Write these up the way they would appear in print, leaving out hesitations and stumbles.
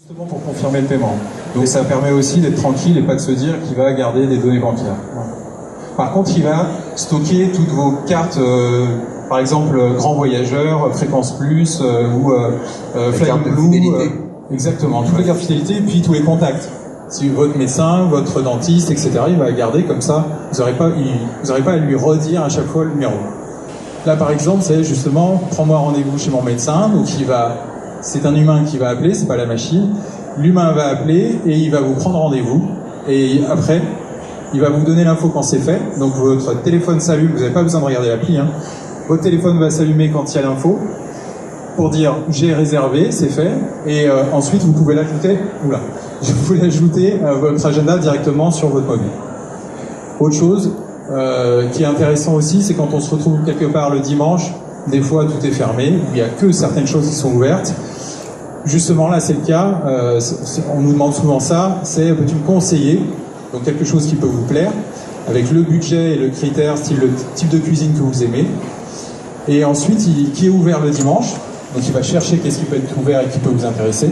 Justement pour confirmer le paiement. Donc ça permet aussi d'être tranquille et pas de se dire qu'il va garder des données bancaires. Par contre, il va stocker toutes vos cartes, par exemple Grand Voyageur, Fréquence Plus ou Flying Blue. Exactement, toutes les cartes fidélité, puis tous les contacts. Si votre médecin, votre dentiste, etc., il va garder comme ça, vous n'aurez pas à lui redire à chaque fois le numéro. Là, par exemple, c'est justement, prends-moi rendez-vous chez mon médecin, donc c'est un humain qui va appeler, c'est pas la machine. L'humain va appeler et il va vous prendre rendez-vous. Et après, il va vous donner l'info quand c'est fait. Donc votre téléphone s'allume, vous n'avez pas besoin de regarder l'appli. Votre téléphone va s'allumer quand il y a l'info pour dire j'ai réservé, c'est fait. Et ensuite, vous pouvez l'ajouter. Je vous l'ajouter à votre agenda directement sur votre mobile. Autre chose qui est intéressant aussi, c'est quand on se retrouve quelque part le dimanche. Des fois, tout est fermé. Il n'y a que certaines choses qui sont ouvertes. Justement, là, c'est le cas. On nous demande souvent ça. C'est peux-tu me conseiller donc quelque chose qui peut vous plaire, avec le budget et le critère, style le type de cuisine que vous aimez. Et ensuite, qui est ouvert le dimanche. Donc, il va chercher qu'est-ce qui peut être ouvert et qui peut vous intéresser.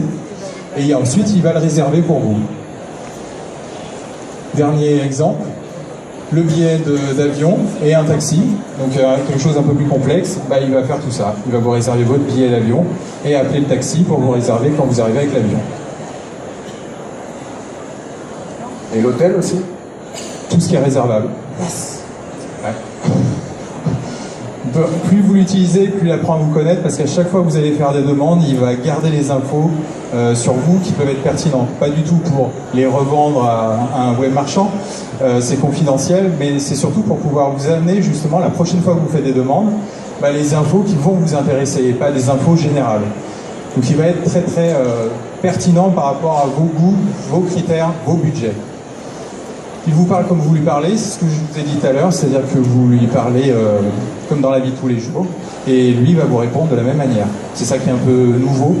Et ensuite, il va le réserver pour vous. Dernier exemple. Le billet d'avion et un taxi, donc quelque chose un peu plus complexe, il va faire tout ça. Il va vous réserver votre billet d'avion et appeler le taxi pour vous réserver quand vous arrivez avec l'avion. Et l'hôtel aussi? Tout ce qui est réservable. Yes. Ouais. Plus vous l'utilisez, plus il apprend à vous connaître, parce qu'à chaque fois que vous allez faire des demandes, il va garder les infos sur vous qui peuvent être pertinentes. Pas du tout pour les revendre à un web marchand, c'est confidentiel, mais c'est surtout pour pouvoir vous amener justement la prochaine fois que vous faites des demandes, les infos qui vont vous intéresser, et pas des infos générales. Donc il va être très très pertinent par rapport à vos goûts, vos critères, vos budgets. Il vous parle comme vous lui parlez, c'est ce que je vous ai dit tout à l'heure, c'est-à-dire que vous lui parlez comme dans la vie de tous les jours, et lui va vous répondre de la même manière. C'est ça qui est un peu nouveau.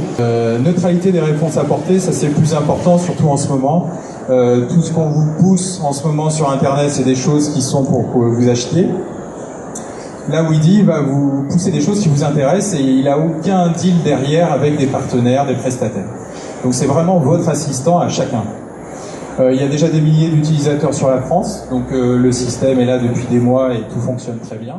Neutralité des réponses apportées, ça c'est le plus important, surtout en ce moment. Tout ce qu'on vous pousse en ce moment sur Internet, c'est des choses qui sont pour que vous achetiez. Là où il dit, il va vous pousser des choses qui vous intéressent, et il n'a aucun deal derrière avec des partenaires, des prestataires. Donc c'est vraiment votre assistant à chacun. Il y a déjà des milliers d'utilisateurs sur la France, donc le système est là depuis des mois et tout fonctionne très bien.